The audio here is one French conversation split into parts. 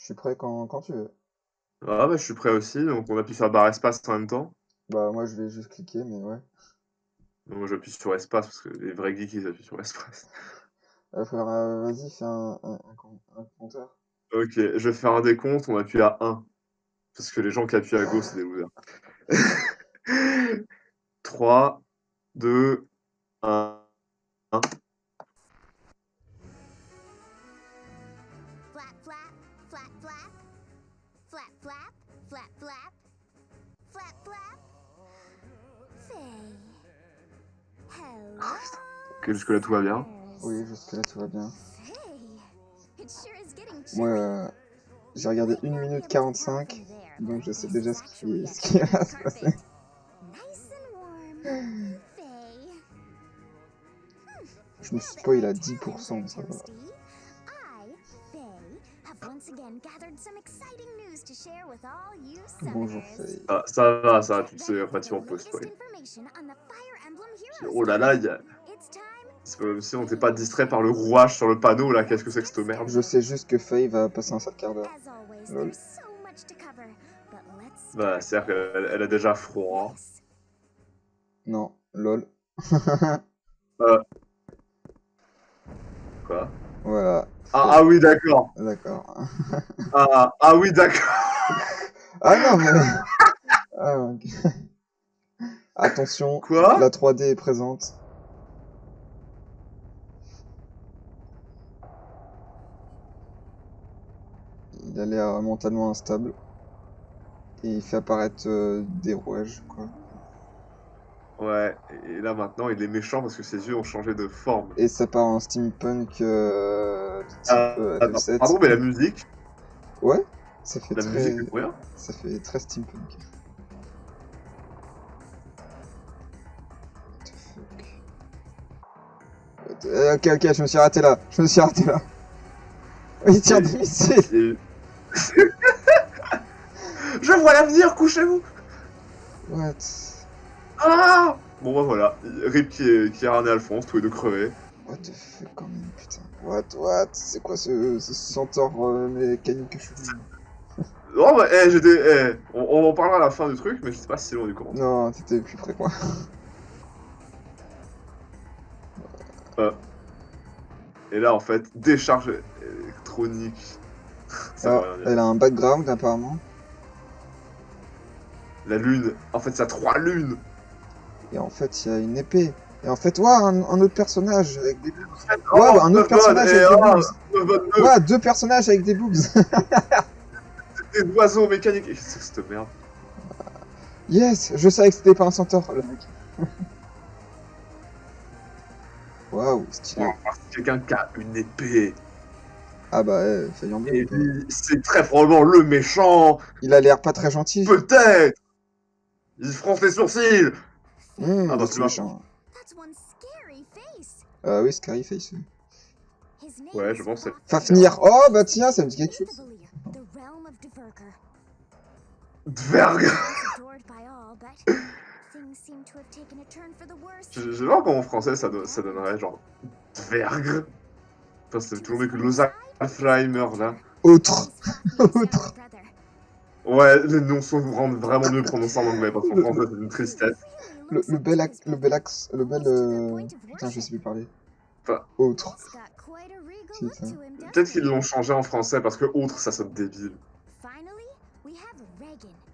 suis prêt quand tu veux. Ah bah je suis prêt aussi, donc on appuie sur barre espace en même temps. Bah, moi, je vais juste cliquer, mais ouais. Donc moi j'appuie sur espace parce que les vrais geeks ils appuient sur espace. Vas-y, fais un compteur. Ok, je vais faire un décompte, on appuie à 1. Parce que les gens qui appuient à gauche, c'est des losers. 3, 2, 1. Flap, flap, flap, flap. Flap, flap, flap, flap. Flap, flap. Faye. Hello. Ok, jusque-là tout va bien. Oui, jusque-là, tout va bien. Faye. It sure is getting Moi, chilly. j'ai regardé 1 minute 45, donc je sais déjà ce qui va se passer. Nice and warm. Hey, Faye. Je me spoil à 10%, ça va. I, Faye, have once again gathered some exciting news to share with all you Bonjour, summoners. Faye. Ah, ça va, tu le sais, après tu en poses spoil. Oh là là, c'est pas comme si on n'était pas distrait par le rouage sur le panneau là, qu'est-ce que c'est que cette merde? Je sais juste que Faye va passer un sale quart d'heure. Lol. Bah, c'est-à-dire qu'elle a déjà froid. Non, lol. Quoi? Voilà. Ah oui, d'accord. D'accord. Ah oui, d'accord. Ah non, mais... Ah, ok. Attention, Quoi? la 3D est présente. Il a l'air mentalement instable. Et il fait apparaître des rouages, quoi. Ouais, et là maintenant il est méchant parce que ses yeux ont changé de forme. Et ça part en steampunk de type Attends, FF7. pardon, mais la musique? Ouais, ça fait La musique très... est pour rien? Ça fait très steampunk. What the fuck. Ok, je me suis arrêté là. Il tire des missiles. Je vois l'avenir, couchez-vous. What? Ah! Bon bah voilà, Rip qui est ramené Alphonse, tous les deux crevés. What the fuck quand même, putain. What? C'est quoi ce centaure mécanique chelou? Non bah, on en parlera à la fin du truc, mais je sais pas si c'est loin du commentaire. Non, t'étais plus près que moi. Et là en fait, décharge électronique. Ça Alors, veut rien dire. elle a un background apparemment. La lune, en fait ça a 3 lunes. Et en fait, il y a une épée. Et en fait, ouais, un autre personnage avec des boobs. Oh, Ouais, un autre personnage avec des boobs. Ouais, 2 personnages avec des boobs. Des oiseaux mécaniques. Qu'est-ce que c'est cette merde? Yes, je savais que c'était pas un centaure, le mec. Waouh, stylé. C'est quelqu'un qui a une épée. Ah bah, failli en Et bleu. lui, c'est très probablement le méchant. Il a l'air pas très gentil. Peut-être. Il fronce les sourcils. Ah bah, c'est c'est méchant. Oui, Scary Face. Ouais, je pense que c'est... Fafnir. Oh bah tiens, ça me dit quelque chose. Dverg. Je vais voir comment en français ça donnerait genre... Dverg. Enfin, c'est toujours mieux que Losalfheimer là. Autre. Autre. Ouais, les noms sont vraiment mieux prononcés en anglais parce qu'en français c'est une tristesse. Le bel... Putain, je sais plus parler. Enfin, autre. Peut-être qu'ils l'ont changé en français parce que autre ça sonne débile.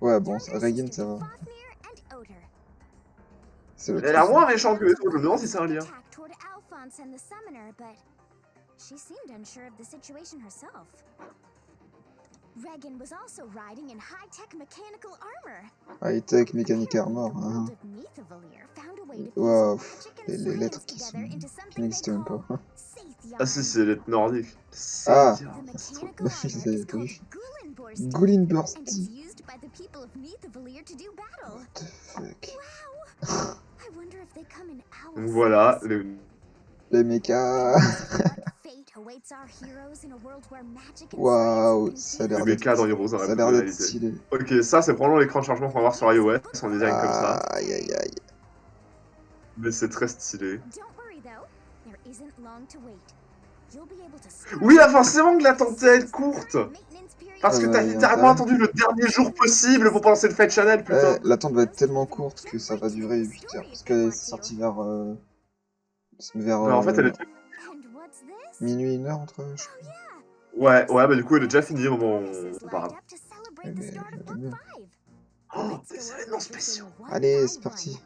Ouais, bon, Reagan ça va. Elle a l'air moins méchante que les autres, je me demande si c'est un lien. Regan was also riding in high-tech mechanical armor. High-tech mécanique armor. Hein. Waouh, les lettres qui n'existent même pas. Ah si, c'est les lettres nordiques. Ah, je sais pas vu. Gullinbursti. What the fuck. Donc voilà, les mechas. Waouh, ça a l'air d'être stylé. Ok, ça c'est probablement l'écran de chargement qu'on va voir sur iOS en design comme ça. Aïe aïe aïe. Mais c'est très stylé. Oui, là forcément que l'attente est courte. Parce Ah que bah, t'as y a littéralement intérêt. attendu le dernier jour possible pour lancer le Fate Channel, putain. Ouais, l'attente va être tellement courte que ça va durer 8 heures. Parce qu'elle est sortie vers Bah en fait, elle est... And what's this? minuit, 1 heure entre eux, je Oh crois. yeah. Ouais, bah du coup, elle est déjà finie au moment où Users on parle. lined up to celebrate Eh the ben, start of j'aime Book bien. 5. Oh, Let's des go over événements everything spéciaux. one Allez, by c'est parti. one.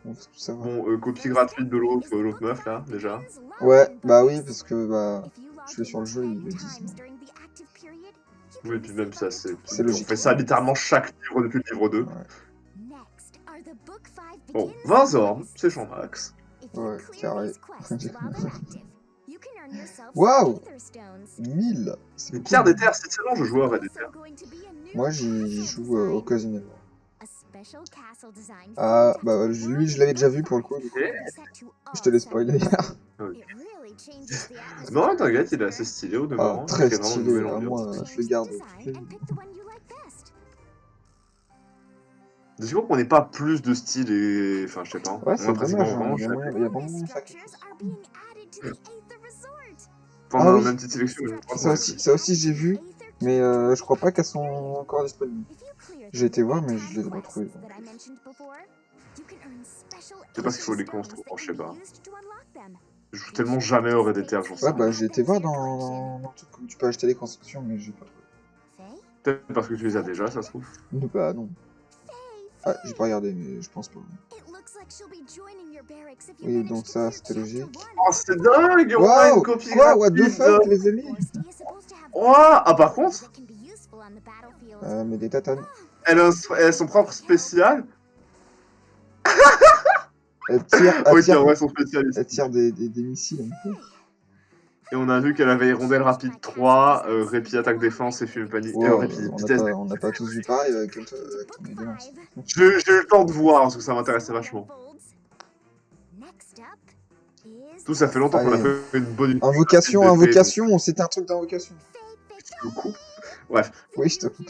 On veut tout savoir. Bon, copie First gratuite up de is l'autre the l'autre Book meuf, là, 5 déjà. Begins Ouais, Login bah oui, bonus. parce que bah, If you log je vais sur le in jeu, ils 10 le disent. times Donc. during the active period, you Oui, can puis même receive ça, up to c'est... 20 On logique. fait ça littéralement chaque livre depuis le livre 2. Ouais. Next are the Book 5 Bon, Begins 20 ormes, quests. c'est Jean-Max. If you Ouais, clear carré. these quests while they're active, you can earn yourself some Waouh, Aether Stones. 1000. C'est Les beaucoup. pierres d'éther, c'est excellent, je joue à Red Also Ether. going to be a new Moi, j'y castle joue design. occasionnellement. A special castle design Ah, themed bah after the lui, world je l'avais of déjà Book vu pour le 5. coup. Du coup. Set to Je te l'ai awesome spoilé. music. Ok. It really changes the atmosphere Non, of t'inquiète, il est Red assez Ether. stylé au Ah, demeurant. Il très crée vraiment une stylé. nouvelle Ah, ambiance. moi, je le Change the garde. design and pick the one you like best. C'est sûr qu'on n'ait pas plus de style et... Enfin, je sais pas. Ouais, On c'est a pratiquement dommage. Hein. vraiment Il y a chaque... vraiment Bonus moyen de faire quelque structures chose. are being added to the Aether Resort. Enfin, Ah on a oui. même petite sélection, mais je crois Ça qu'on aussi, ça aussi j'ai vu, mais je crois pas qu'elles sont encore disponibles. J'ai été voir, mais je les ai pas trouvées. Donc. sais pas s'il faut les construire, je sais pas. Je joue tellement jamais au Red Ether, j'en sais Ouais, rien. bah j'ai été voir dans le truc où tu peux acheter les constructions, mais j'ai pas trouvé. Peut-être parce que tu les as déjà, ça se trouve. Bah non. Ah, j'ai pas regardé, mais je pense pas. Oui, donc ça, c'était logique. Oh, c'est dingue! On a une Waouh! copie Quoi? What the gratuite fuck, de... les amis? Oh, ah, par contre, Mais des tatanes. elle a son propre spécial. Elle tire, Oui, tiens, ouais, son spécialiste. elle tire des missiles. Et on a vu qu'elle avait Hirondelle Rapide 3, Répit Attaque Défense et Fume Panique. Wow, Répit on Vitesse. n'a pas tous vu pareil avec ton évidence. J'ai eu le temps de voir parce que ça m'intéressait vachement. Tout ça fait longtemps qu'on a Allez. fait une bonne... Invocation, c'était un truc d'invocation. Le coup. Bref. Oui, je te coupe.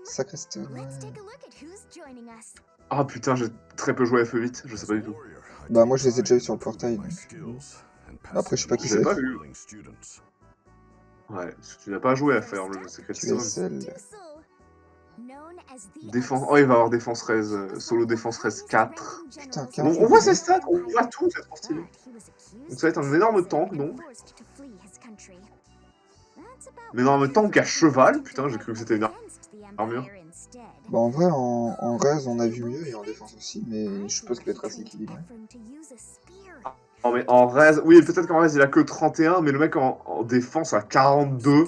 Sacré stone. Ah putain, j'ai très peu joué à FE8, je sais pas du tout. Bah moi je les ai déjà eu sur le portail. Donc. Après je sais pas qui J'ai c'est. pas vu. Ouais, parce que tu n'as pas joué à faire le Secret Tu es Stone. celle. Défense... Oh, il va y avoir Défense Res, Solo Défense Res 4. Putain, Bon, on voit ses stats, on voit tout, c'est trop stylé. Donc ça va être un énorme tank, donc. Un énorme tank à cheval, putain, j'ai cru que c'était une armure. Bah en vrai, en res on a vu mieux et en défense aussi, mais je suppose qu'il va être assez équilibré. Non mais en res, oui peut-être qu'en res il a que 31, mais le mec en défense a 42. Ouais,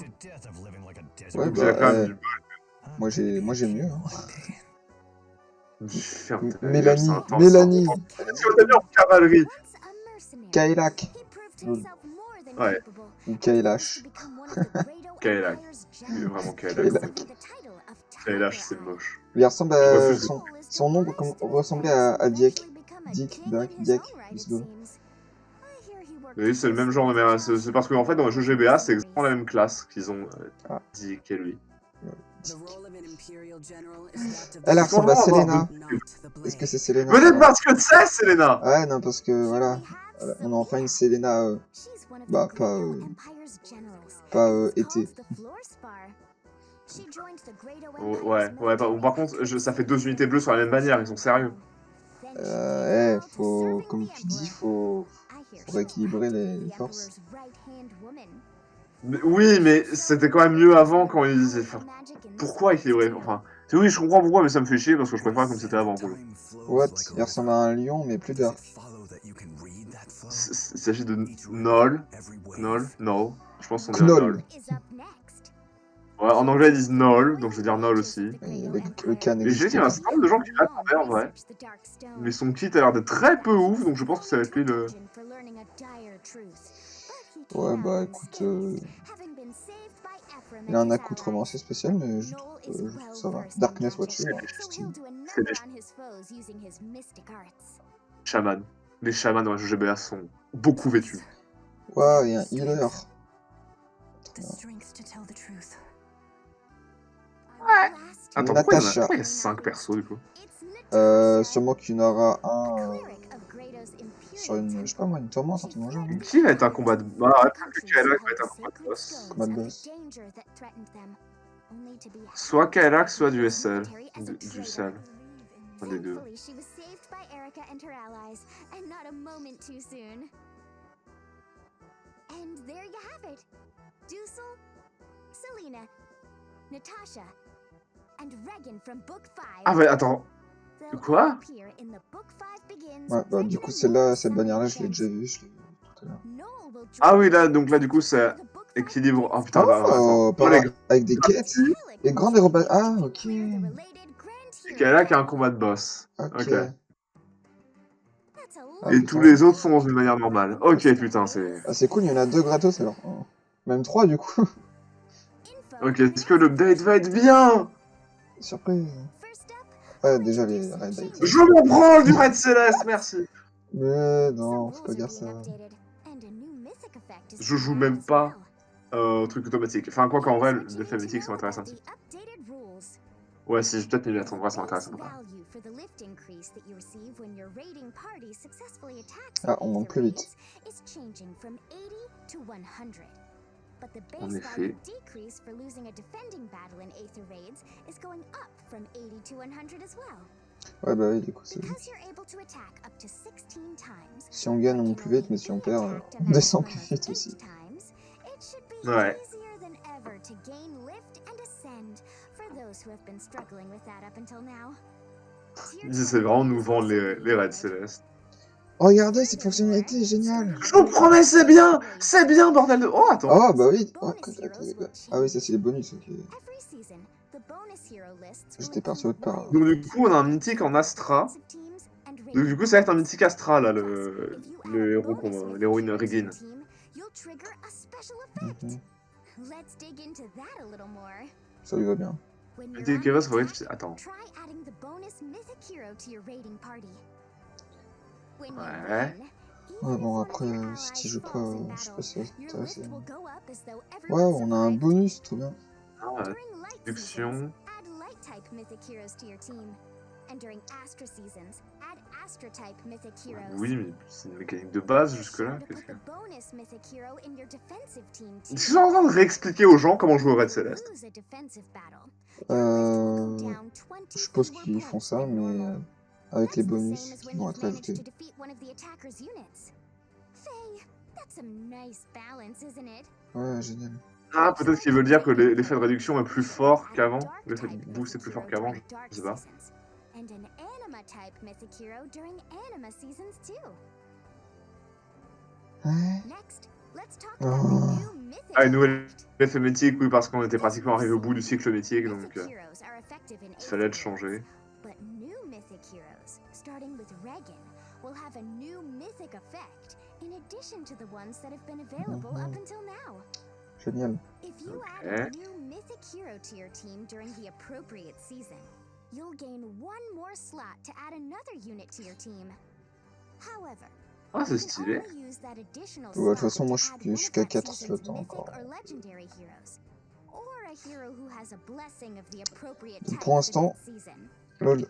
Donc il a bah, quand même du... moi j'ai mieux. Hein. Ferme ta gueule, Mélanie, c'est un tank, Mélanie, c'est un tank. Si on a mis en cavalerie. Kailak. Ouais. Ou Kailash. Kaelak. Il est vraiment Kaelak. Kailak. Kaelash, c'est moche. Il ressemble Je à... refuse. Son nom ressemblait à Diek. Dick, Diek, Bisbee. Oui, c'est le même genre de merde. C'est parce qu'en fait, dans le jeu GBA, c'est exactement la même classe qu'ils ont dit qu'est lui. Elle ressemble à Comment avoir Selena. Est-ce que c'est Selena? Peut-être parce que c'est Selena. Ouais, non, parce que voilà. On a enfin une Selena. Bah, pas été. Ouais, par contre, ça fait 2 unités bleues sur la même bannière, ils sont sérieux. Faut, comme tu dis, faut rééquilibrer les forces. Mais, oui, mais c'était quand même mieux avant quand ils... Enfin, pourquoi équilibrer? Enfin, oui, je comprends pourquoi, mais ça me fait chier parce que je préfère comme c'était avant. What? Il ressemble à un lion, mais plus dark. Il s'agit de Knoll. No. Je pense qu'on dit Knoll. Knoll. Ouais, en anglais ils disent Knoll, donc je vais dire Knoll aussi. Le can Et j'ai dit, il y a un certain nombre de gens qui l'attendaient en vrai. Mais son kit a l'air d'être très peu ouf, donc je pense que ça va être lui le... Ouais, bah écoute, il a un accoutrement assez spécial, mais je trouve ça va. Darkness Watcher, style. C'est des chamans. Les chamans dans le jeu GBA sont beaucoup vêtus. Waouh, il y a un healer. Attends, Natasha. pourquoi il y a 5 persos du coup? Sûrement qu'il y en aura un sur une, je sais pas moi, une tourmente, un truc dans le genre, non? Qui va être un combat de... Bah, attends, que Kaelak va être un combat de boss. Combat de boss. Soit Kaelak, soit du SL. Du SL. Un des deux. Thankfully, she was saved by Erica and her allies, and not a moment too soon. And there you have it. Dusel, Selena, Natasha, and Regan from Book 5. Ah ouais, attends. They'll Quoi? all appear in the Book 5 Begins Ouais, bah du coup celle-là, cette bannière-là, je l'ai déjà vue, je l'ai vue tout à l'heure. Noel will Ah oui, join là, donc là, du coup, c'est the Book 5 équilibre. Oh putain, bah, Oh, attends. par- Oh, les avec des quêtes, les grandes aérobases. Ah, ok. Kaelak a un combat de boss. Ok. Ok. Ah, Et putain. tous les autres sont dans une manière normale. Ok, putain, c'est... Ah, c'est cool, il y en a 2 gratos alors. Oh. Même 3 du coup. Ok, est-ce que l'update va être bien? Surprise. Ouais, déjà les Red Lights. Je m'en branle du Red Céleste, merci. Mais non, faut pas dire ça. Je joue même pas au truc automatique. Enfin, quoi qu'en vrai, le fait mythique, ça m'intéresse un petit peu. Ouais, si, je vais peut-être m'y mettre en vrai, ça m'intéresse un peu. Ah, on monte plus vite. En effet. Ouais, bah oui, du coup, c'est. Si on gagne, on monte plus vite, mais si on perd, on descend plus vite aussi. Ouais. C'est vraiment nous vendre les Raids Célestes. Oh, regardez, cette fonctionnalité est géniale! Je vous promets, c'est bien! C'est bien, bordel de... Oh, attends! Oh, bah oui! Oh, ah oui, ça c'est les bonus, ok. J'étais parti autre part. Donc du coup, on a un mythique en Astra. Donc du coup, ça va être un mythique Astra, là, le héros, l'héroïne Regine. Mhm. Ça lui va bien. Mythique Heroes, faut être... Attends. Ouais. Ouais, bon, après, si tu joues pas, je sais pas si ça va t'intéresser. Ouais, on a un bonus, trop bien. Ah, réduction. Oui, mais c'est une mécanique de base jusque-là. Qu'est-ce que... Ils sont en train de réexpliquer aux gens comment jouer au Red Céleste. Je suppose qu'ils font ça, mais avec les bonus qui vont être ajoutés. Ouais, génial. Ah, peut-être qu'ils veulent dire que l'effet de réduction est plus fort qu'avant. L'effet de boost est plus fort qu'avant, je sais pas. Ouais. Oh. Ah, une nouvelle effet mythique, oui, parce qu'on était pratiquement arrivé au bout du cycle mythique, donc il fallait le changer. Génial. If you add a new mythic hero to your team during the appropriate season, you'll gain one more slot to add another unit to your team. However, Ah, c'est stylé. Ouais, de toute façon, moi je suis qu'à 4 slots encore. Donc, pour l'instant, lol.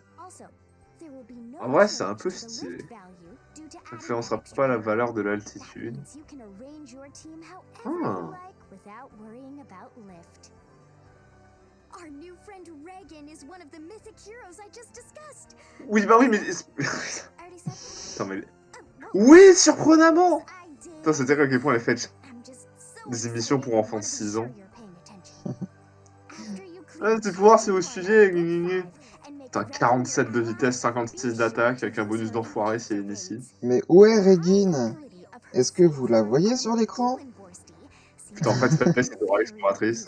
En vrai, c'est un peu stylé. Ça n'influencera pas la valeur de l'altitude. Ah. Oui, bah oui, mais... Attends, mais... Oui, surprenamment! Putain, c'est dire à quel point elle fait des émissions pour enfants de 6 ans. Ah, tes pouvoirs, c'est au sujet, gna. Putain, 47 de vitesse, 56 d'attaque, avec un bonus d'enfoiré si elle initie. Mais où est Regine? Est-ce que vous la voyez sur l'écran? Putain, en fait, c'est Dora l'exploratrice.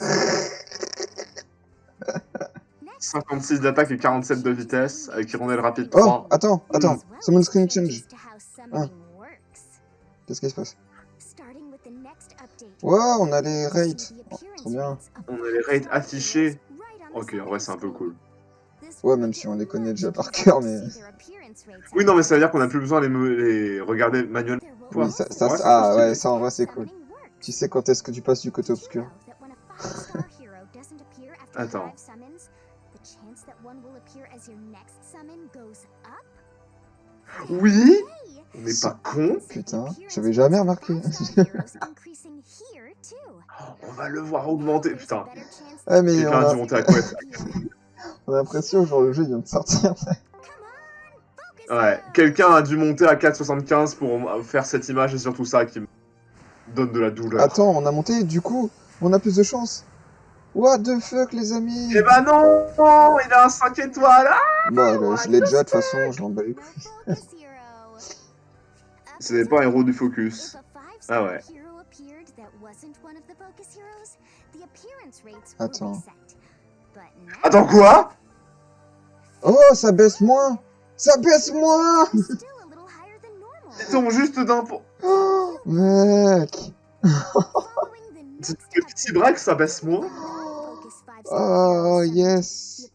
56 d'attaque et 47 de vitesse, avec hirondelle rapide 3. Oh, attends, summon screen change. Ah. Qu'est-ce qui se passe? Wow, on a les rates. Oh, trop bien. On a les rates affichés. Ok, en vrai, c'est un peu cool. Ouais, même si on les connaît déjà par cœur, mais... Oui, non, mais ça veut dire qu'on n'a plus besoin de les regarder manuellement. Oui, Ouais, ah ouais, ça en vrai c'est cool. Tu sais quand est-ce que tu passes du côté obscur. Attends. Oui. On n'est pas con. Putain, j'avais jamais remarqué. On va le voir augmenter. Putain, Ah, mais quelqu'un a dû monter à quoi? on a l'impression, genre, le jeu il vient de sortir. Ouais, quelqu'un a dû monter à 4,75 pour faire cette image et surtout ça qui me donne de la douleur. Attends, on a monté, du coup, on a plus de chance. What the fuck, les amis? Eh bah non, il a un 5 étoiles. Ah, Bah, je l'ai déjà, de toute façon, je m'en bats les couilles. ce n'est pas un héros du focus. Ah ouais. Attends. Attends, quoi? Oh, ça baisse moins! Ça baisse moins! Ils tombent juste d'un pour... Oh, mec! Le petit break, ça baisse moins. Oh, yes!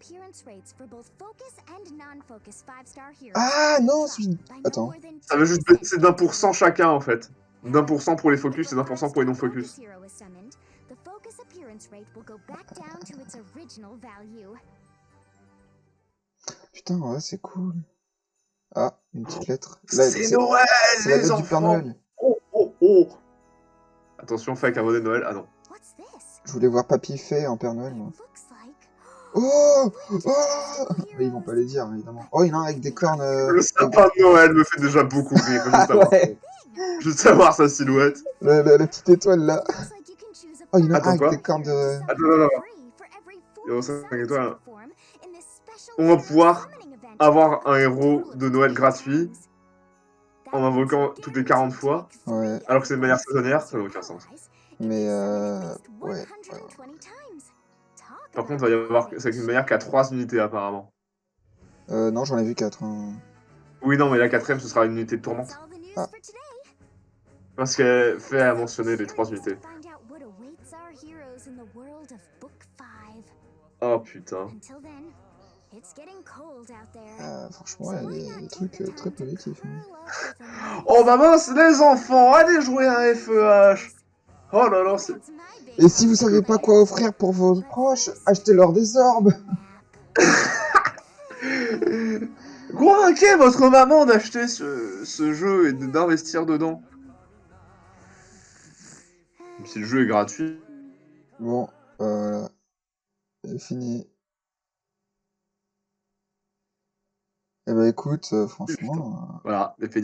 Ah, non, attends. Ça veut juste baisser d'1% chacun, en fait. d'1% pour les focus et d'1% pour les non-focus. Putain, ouais, c'est cool. Ah, une petite lettre. C'est Noël, c'est la les lettre du Père enfants. Noël. Oh, oh, oh. Attention, fait avec un bonnet de Noël. Ah non. Je voulais voir Papy fait en Père Noël, moi. Oh! Oh! Mais ils vont pas les dire, évidemment. Oh, il y en a un avec des cornes... Le sapin de Noël me fait déjà beaucoup rire. Ouais. Juste savoir sa silhouette. La petite étoile, là. Oh, il y en a un Attends, avec quoi? des cornes de... Attends. Héros 5 étoiles. On va pouvoir avoir un héros de Noël gratuit en invoquant toutes les 40 fois, Ouais, alors que c'est de manière saisonnière, ça n'a aucun sens. mais ouais. Par contre, il va y avoir, c'est une manière qu'à 3 unités apparemment. Non, j'en ai vu 4. Oui, non, mais la 4ème, ce sera une unité de tourmente. Ah. Parce qu'elle fait à mentionner les 3 unités. Oh putain. Franchement, il y a des trucs très positifs. Oh bah mince, les enfants, allez jouer à FEH. Oh là là, c'est... Et si vous savez pas quoi offrir pour vos proches, achetez-leur des orbes. Convainquez votre maman d'acheter ce jeu et d'investir dedans. Même si le jeu est gratuit. Bon, voilà. C'est fini. Eh ben écoute, franchement... Voilà, l'effet